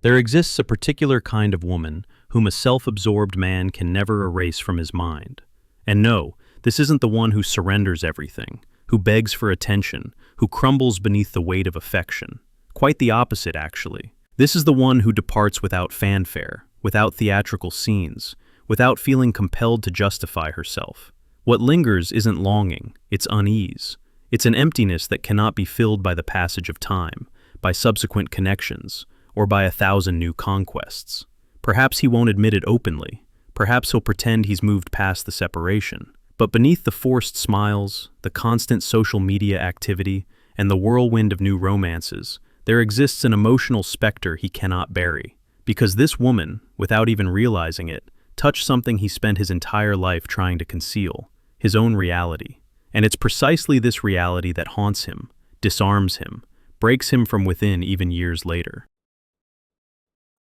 There exists a particular kind of woman whom a self-absorbed man can never erase from his mind. And no, this isn't the one who surrenders everything, who begs for attention, who crumbles beneath the weight of affection. Quite the opposite, actually. This is the one who departs without fanfare, without theatrical scenes, without feeling compelled to justify herself. What lingers isn't longing, it's unease. It's an emptiness that cannot be filled by the passage of time, by subsequent connections, or by 1,000 new conquests. Perhaps he won't admit it openly. Perhaps he'll pretend he's moved past the separation. But beneath the forced smiles, the constant social media activity, and the whirlwind of new romances, there exists an emotional specter he cannot bury. Because this woman, without even realizing it, touched something he spent his entire life trying to conceal, his own reality. And it's precisely this reality that haunts him, disarms him, breaks him from within even years later.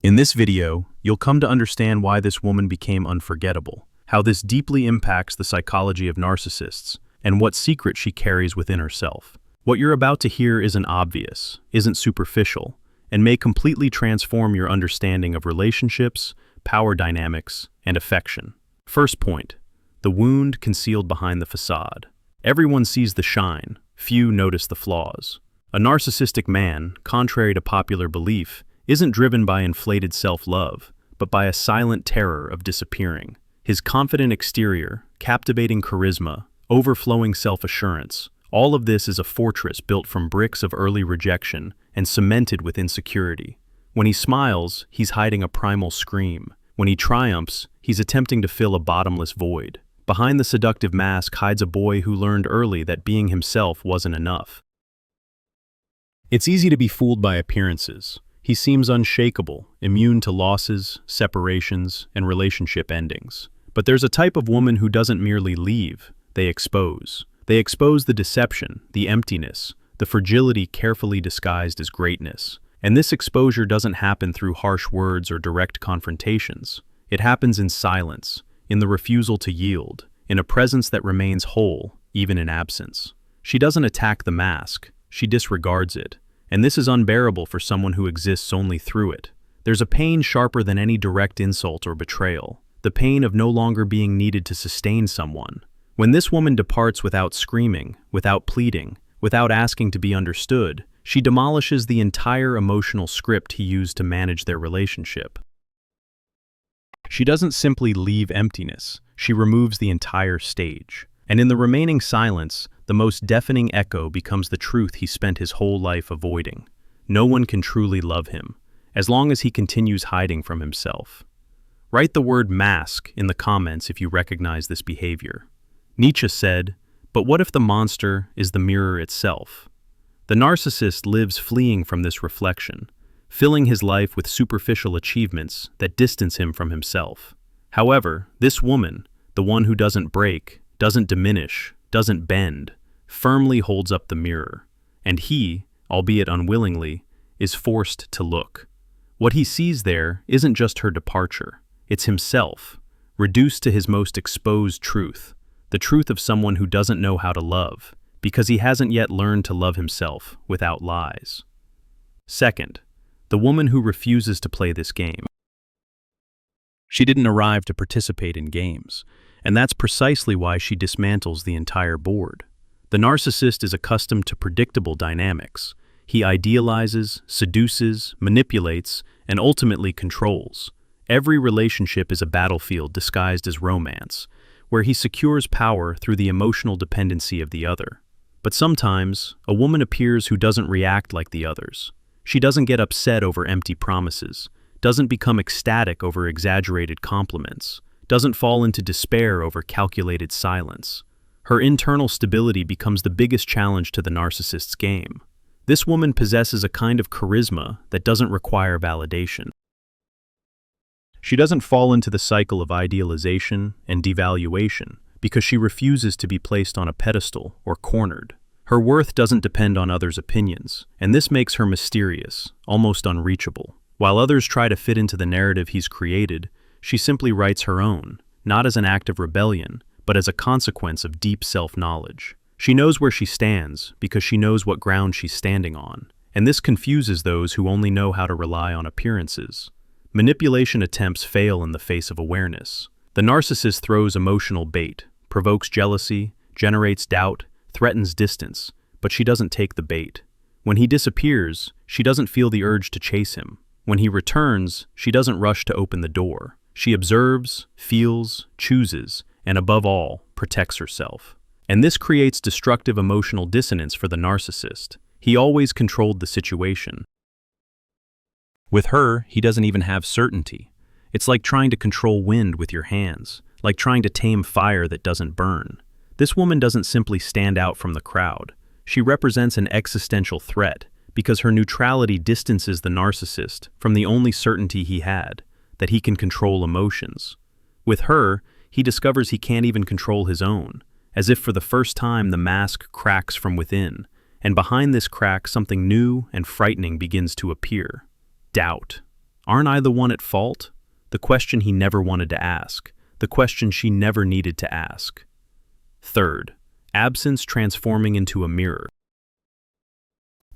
In this video, you'll come to understand why this woman became unforgettable, how this deeply impacts the psychology of narcissists, and what secret she carries within herself. What you're about to hear isn't obvious, isn't superficial, and may completely transform your understanding of relationships, power dynamics, and affection. First point, the wound concealed behind the facade. Everyone sees the shine, few notice the flaws. A narcissistic man, contrary to popular belief, isn't driven by inflated self-love, but by a silent terror of disappearing. His confident exterior, captivating charisma, overflowing self-assurance, all of this is a fortress built from bricks of early rejection and cemented with insecurity. When he smiles, he's hiding a primal scream. When he triumphs, he's attempting to fill a bottomless void. Behind the seductive mask hides a boy who learned early that being himself wasn't enough. It's easy to be fooled by appearances. He seems unshakable, immune to losses, separations, and relationship endings. But there's a type of woman who doesn't merely leave, they expose. They expose the deception, the emptiness, the fragility carefully disguised as greatness. And this exposure doesn't happen through harsh words or direct confrontations. It happens in silence, in the refusal to yield, in a presence that remains whole, even in absence. She doesn't attack the mask, she disregards it. And this is unbearable for someone who exists only through it. There's a pain sharper than any direct insult or betrayal, the pain of no longer being needed to sustain someone. When this woman departs without screaming, without pleading, without asking to be understood, she demolishes the entire emotional script he used to manage their relationship. She doesn't simply leave emptiness, she removes the entire stage. And in the remaining silence, the most deafening echo becomes the truth he spent his whole life avoiding. No one can truly love him, as long as he continues hiding from himself. Write the word mask in the comments if you recognize this behavior. Nietzsche said, "But what if the monster is the mirror itself?" The narcissist lives fleeing from this reflection, filling his life with superficial achievements that distance him from himself. However, this woman, the one who doesn't break, doesn't diminish, doesn't bend, firmly holds up the mirror, and he, albeit unwillingly, is forced to look. What he sees there isn't just her departure, it's himself, reduced to his most exposed truth, the truth of someone who doesn't know how to love, because he hasn't yet learned to love himself without lies. Second, the woman who refuses to play this game. She didn't arrive to participate in games, and that's precisely why she dismantles the entire board. The narcissist is accustomed to predictable dynamics. He idealizes, seduces, manipulates, and ultimately controls. Every relationship is a battlefield disguised as romance, where he secures power through the emotional dependency of the other. But sometimes, a woman appears who doesn't react like the others. She doesn't get upset over empty promises, doesn't become ecstatic over exaggerated compliments, doesn't fall into despair over calculated silence. Her internal stability becomes the biggest challenge to the narcissist's game. This woman possesses a kind of charisma that doesn't require validation. She doesn't fall into the cycle of idealization and devaluation because she refuses to be placed on a pedestal or cornered. Her worth doesn't depend on others' opinions, and this makes her mysterious, almost unreachable. While others try to fit into the narrative he's created, she simply writes her own, not as an act of rebellion, but as a consequence of deep self-knowledge. She knows where she stands because she knows what ground she's standing on, and this confuses those who only know how to rely on appearances. Manipulation attempts fail in the face of awareness. The narcissist throws emotional bait, provokes jealousy, generates doubt, threatens distance, but she doesn't take the bait. When he disappears, she doesn't feel the urge to chase him. When he returns, she doesn't rush to open the door. She observes, feels, chooses, and above all, protects herself. And this creates destructive emotional dissonance for the narcissist. He always controlled the situation. With her, he doesn't even have certainty. It's like trying to control wind with your hands, like trying to tame fire that doesn't burn. This woman doesn't simply stand out from the crowd. She represents an existential threat because her neutrality distances the narcissist from the only certainty he had, that he can control emotions. With her, he discovers he can't even control his own, as if for the first time the mask cracks from within, and behind this crack something new and frightening begins to appear. Doubt. Aren't I the one at fault? The question he never wanted to ask, the question she never needed to ask. Third, absence transforming into a mirror.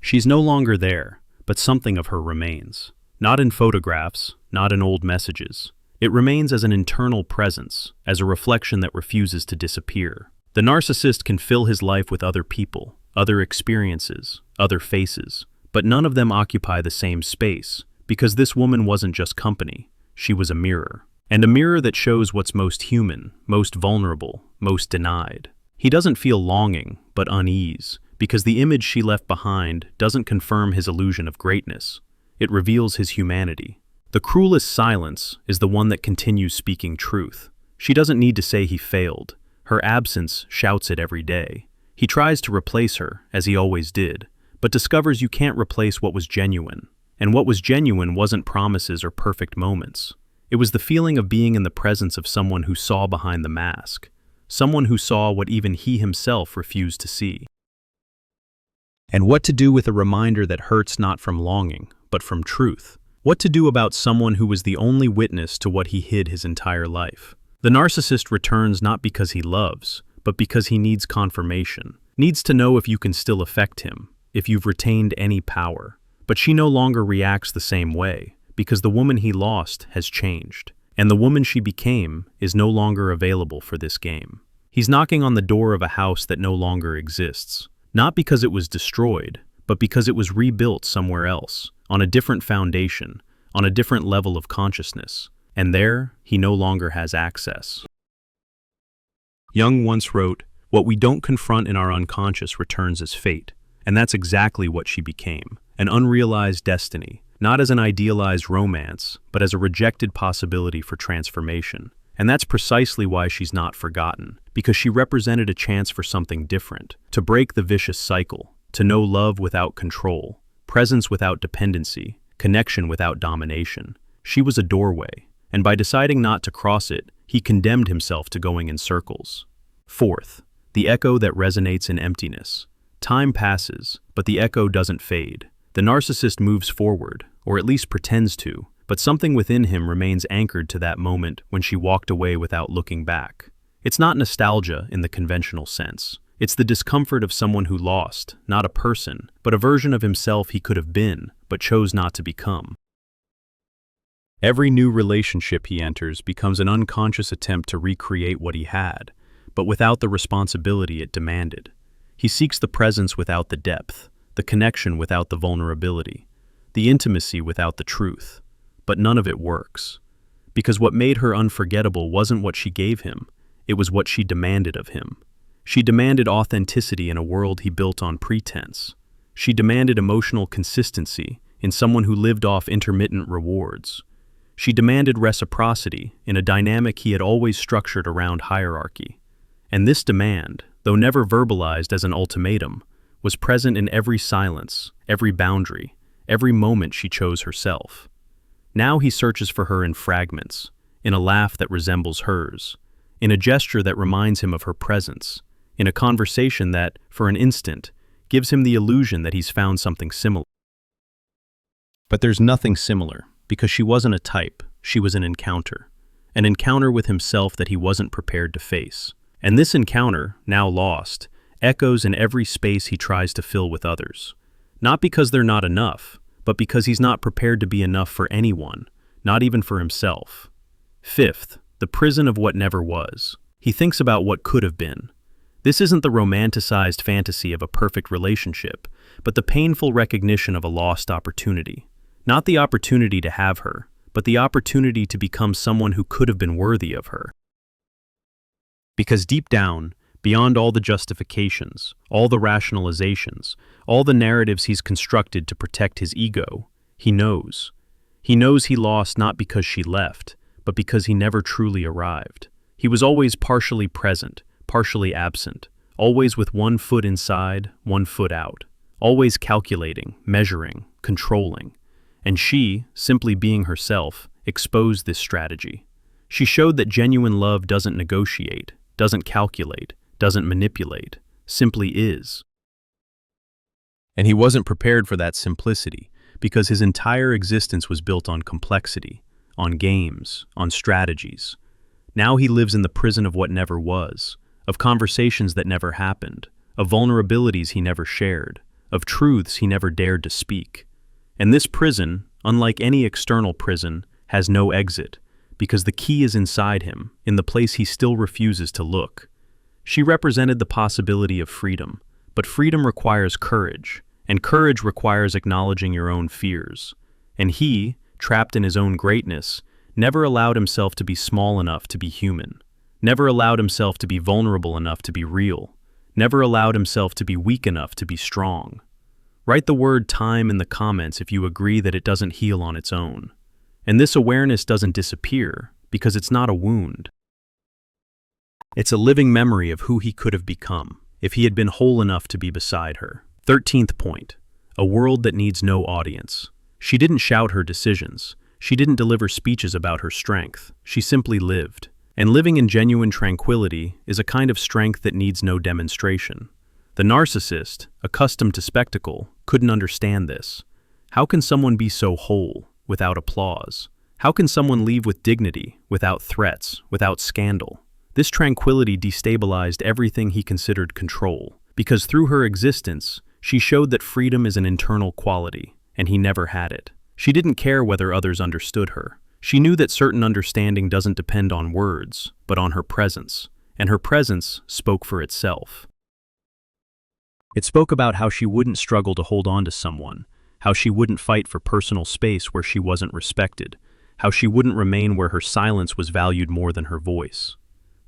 She's no longer there, but something of her remains. Not in photographs, not in old messages. It remains as an internal presence, as a reflection that refuses to disappear. The narcissist can fill his life with other people, other experiences, other faces, but none of them occupy the same space, because this woman wasn't just company, she was a mirror. And a mirror that shows what's most human, most vulnerable, most denied. He doesn't feel longing, but unease, because the image she left behind doesn't confirm his illusion of greatness. It reveals his humanity. The cruelest silence is the one that continues speaking truth. She doesn't need to say he failed. Her absence shouts it every day. He tries to replace her, as he always did, but discovers you can't replace what was genuine. And what was genuine wasn't promises or perfect moments. It was the feeling of being in the presence of someone who saw behind the mask, someone who saw what even he himself refused to see. And what to do with a reminder that hurts not from longing, but from truth. What to do about someone who was the only witness to what he hid his entire life. The narcissist returns not because he loves, but because he needs confirmation, needs to know if you can still affect him, if you've retained any power. But she no longer reacts the same way, because the woman he lost has changed, and the woman she became is no longer available for this game. He's knocking on the door of a house that no longer exists, not because it was destroyed, but because it was rebuilt somewhere else, on a different foundation, on a different level of consciousness, and there he no longer has access. Jung once wrote, "What we don't confront in our unconscious returns as fate," and that's exactly what she became, an unrealized destiny, not as an idealized romance, but as a rejected possibility for transformation. And that's precisely why she's not forgotten, because she represented a chance for something different, to break the vicious cycle, to know love without control, presence without dependency, connection without domination. She was a doorway, and by deciding not to cross it, he condemned himself to going in circles. Fourth, the echo that resonates in emptiness. Time passes, but the echo doesn't fade. The narcissist moves forward, or at least pretends to, but something within him remains anchored to that moment when she walked away without looking back. It's not nostalgia in the conventional sense. It's the discomfort of someone who lost, not a person, but a version of himself he could have been, but chose not to become. Every new relationship he enters becomes an unconscious attempt to recreate what he had, but without the responsibility it demanded. He seeks the presence without the depth, the connection without the vulnerability, the intimacy without the truth. But none of it works. Because what made her unforgettable wasn't what she gave him, it was what she demanded of him. She demanded authenticity in a world he built on pretense. She demanded emotional consistency in someone who lived off intermittent rewards. She demanded reciprocity in a dynamic he had always structured around hierarchy. And this demand, though never verbalized as an ultimatum, was present in every silence, every boundary, every moment she chose herself. Now he searches for her in fragments, in a laugh that resembles hers, in a gesture that reminds him of her presence, in a conversation that, for an instant, gives him the illusion that he's found something similar. But there's nothing similar, because she wasn't a type, she was an encounter with himself that he wasn't prepared to face. And this encounter, now lost, echoes in every space he tries to fill with others. Not because they're not enough, but because he's not prepared to be enough for anyone, not even for himself. Fifth, the prison of what never was. He thinks about what could have been. This isn't the romanticized fantasy of a perfect relationship, but the painful recognition of a lost opportunity. Not the opportunity to have her, but the opportunity to become someone who could have been worthy of her. Because deep down, beyond all the justifications, all the rationalizations, all the narratives he's constructed to protect his ego, he knows. He knows he lost not because she left, but because he never truly arrived. He was always partially present, partially absent, always with one foot inside, one foot out, always calculating, measuring, controlling. And she, simply being herself, exposed this strategy. She showed that genuine love doesn't negotiate, doesn't calculate, doesn't manipulate, simply is. And he wasn't prepared for that simplicity, because his entire existence was built on complexity, on games, on strategies. Now he lives in the prison of what never was, of conversations that never happened, of vulnerabilities he never shared, of truths he never dared to speak. And this prison, unlike any external prison, has no exit, because the key is inside him, in the place he still refuses to look. She represented the possibility of freedom, but freedom requires courage, and courage requires acknowledging your own fears. And he, trapped in his own greatness, never allowed himself to be small enough to be human, never allowed himself to be vulnerable enough to be real, never allowed himself to be weak enough to be strong. Write the word time in the comments if you agree that it doesn't heal on its own. And this awareness doesn't disappear, because it's not a wound. It's a living memory of who he could have become, if he had been whole enough to be beside her. 13th point, a world that needs no audience. She didn't shout her decisions. She didn't deliver speeches about her strength. She simply lived. And living in genuine tranquility is a kind of strength that needs no demonstration. The narcissist, accustomed to spectacle, couldn't understand this. How can someone be so whole, without applause? How can someone leave with dignity, without threats, without scandal? This tranquility destabilized everything he considered control, because through her existence, she showed that freedom is an internal quality, and he never had it. She didn't care whether others understood her. She knew that certain understanding doesn't depend on words, but on her presence, and her presence spoke for itself. It spoke about how she wouldn't struggle to hold on to someone, how she wouldn't fight for personal space where she wasn't respected, how she wouldn't remain where her silence was valued more than her voice.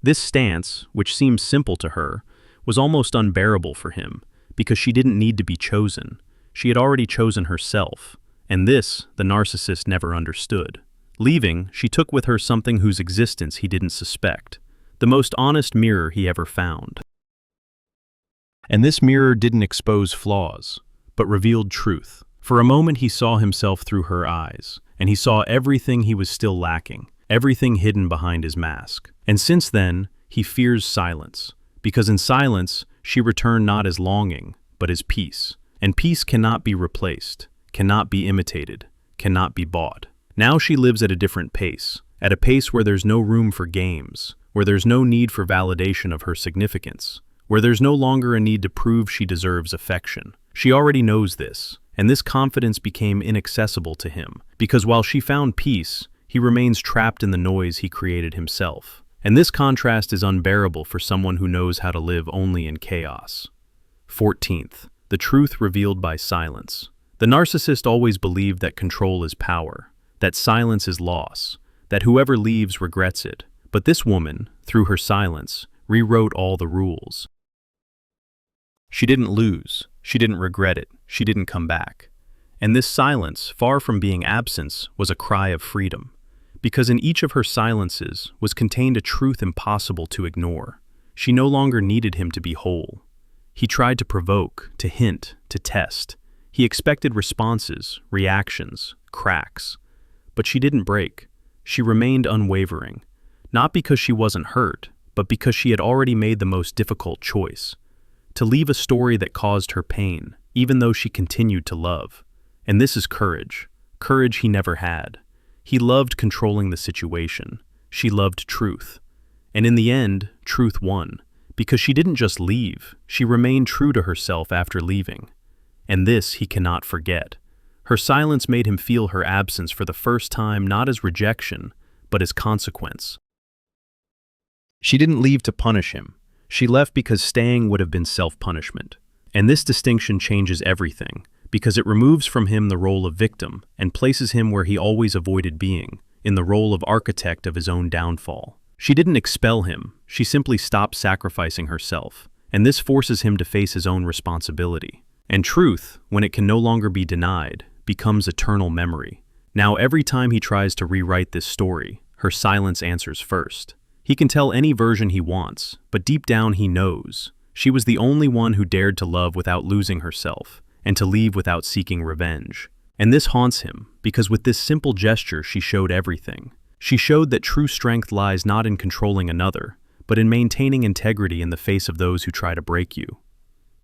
This stance, which seemed simple to her, was almost unbearable for him, because she didn't need to be chosen. She had already chosen herself, and this the narcissist never understood. Leaving, she took with her something whose existence he didn't suspect, the most honest mirror he ever found. And this mirror didn't expose flaws, but revealed truth. For a moment he saw himself through her eyes, and he saw everything he was still lacking, everything hidden behind his mask. And since then, he fears silence, because in silence, she returned not as longing, but as peace. And peace cannot be replaced, cannot be imitated, cannot be bought. Now she lives at a different pace, at a pace where there's no room for games, where there's no need for validation of her significance, where there's no longer a need to prove she deserves affection. She already knows this, and this confidence became inaccessible to him, because while she found peace, he remains trapped in the noise he created himself. And this contrast is unbearable for someone who knows how to live only in chaos. 14th, the truth revealed by silence. The narcissist always believed that control is power, that silence is loss, that whoever leaves regrets it. But this woman, through her silence, rewrote all the rules. She didn't lose, she didn't regret it, she didn't come back. And this silence, far from being absence, was a cry of freedom, because in each of her silences was contained a truth impossible to ignore. She no longer needed him to be whole. He tried to provoke, to hint, to test. He expected responses, reactions, cracks. But she didn't break. She remained unwavering, not because she wasn't hurt, but because she had already made the most difficult choice, to leave a story that caused her pain, even though she continued to love. And this is courage, courage he never had. He loved controlling the situation. She loved truth. And in the end, truth won, because she didn't just leave, she remained true to herself after leaving. and this he cannot forget. Her silence made him feel her absence for the first time not as rejection, but as consequence. She didn't leave to punish him. She left because staying would have been self-punishment. And this distinction changes everything, because it removes from him the role of victim and places him where he always avoided being, in the role of architect of his own downfall. She didn't expel him, she simply stopped sacrificing herself, and this forces him to face his own responsibility. And truth, when it can no longer be denied, becomes eternal memory. Now every time he tries to rewrite this story, her silence answers first. He can tell any version he wants, but deep down he knows. She was the only one who dared to love without losing herself, and to leave without seeking revenge. And this haunts him, because with this simple gesture she showed everything. She showed that true strength lies not in controlling another, but in maintaining integrity in the face of those who try to break you.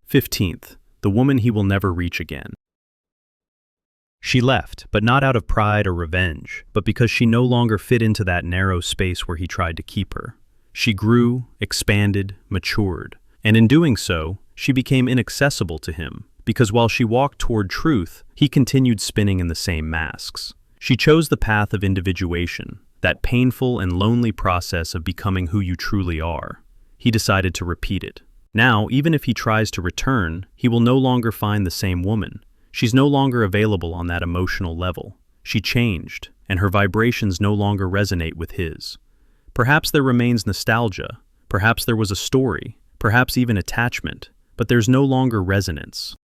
15th, the woman he will never reach again. She left, but not out of pride or revenge, but because she no longer fit into that narrow space where he tried to keep her. She grew, expanded, matured, and in doing so, she became inaccessible to him, because while she walked toward truth, he continued spinning in the same masks. She chose the path of individuation, that painful and lonely process of becoming who you truly are. He decided to repeat it. Now, even if he tries to return, he will no longer find the same woman. She's no longer available on that emotional level. She changed, and her vibrations no longer resonate with his. Perhaps there remains nostalgia, perhaps there was a story, perhaps even attachment, but there's no longer resonance.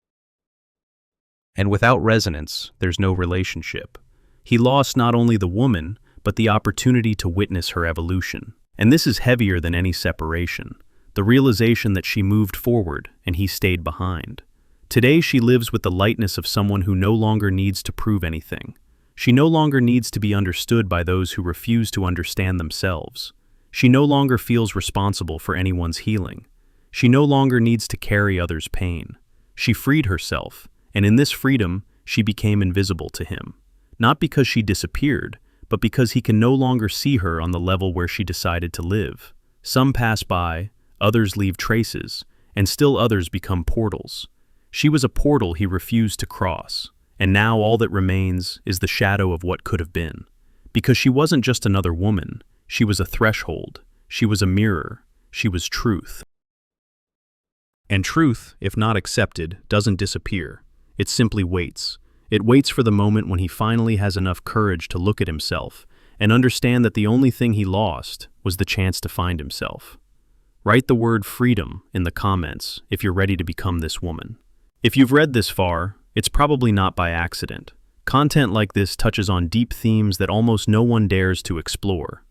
And without resonance, there's no relationship. He lost not only the woman, but the opportunity to witness her evolution. And this is heavier than any separation, the realization that she moved forward and he stayed behind. Today she lives with the lightness of someone who no longer needs to prove anything. She no longer needs to be understood by those who refuse to understand themselves. She no longer feels responsible for anyone's healing. She no longer needs to carry others' pain. She freed herself, and in this freedom, she became invisible to him. Not because she disappeared, but because he can no longer see her on the level where she decided to live. Some pass by, others leave traces, and still others become portals. She was a portal he refused to cross, and now all that remains is the shadow of what could have been. Because she wasn't just another woman, she was a threshold, she was a mirror, she was truth. And truth, if not accepted, doesn't disappear. It simply waits. It waits for the moment when he finally has enough courage to look at himself and understand that the only thing he lost was the chance to find himself. Write the word freedom in the comments if you're ready to become this woman. If you've read this far, it's probably not by accident. Content like this touches on deep themes that almost no one dares to explore.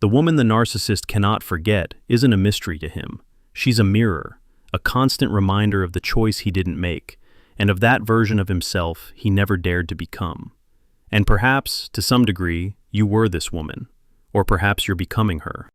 The woman the narcissist cannot forget isn't a mystery to him. She's a mirror, a constant reminder of the choice he didn't make, and of that version of himself he never dared to become. And perhaps, to some degree, you were this woman, or perhaps you're becoming her.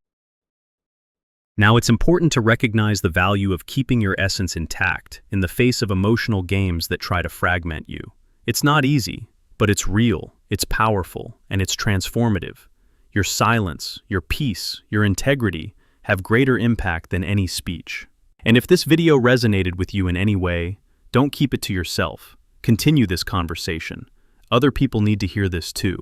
Now, it's important to recognize the value of keeping your essence intact in the face of emotional games that try to fragment you. It's not easy, but it's real, it's powerful, and it's transformative. Your silence, your peace, your integrity have greater impact than any speech. And if this video resonated with you in any way, don't keep it to yourself. Continue this conversation. Other people need to hear this too.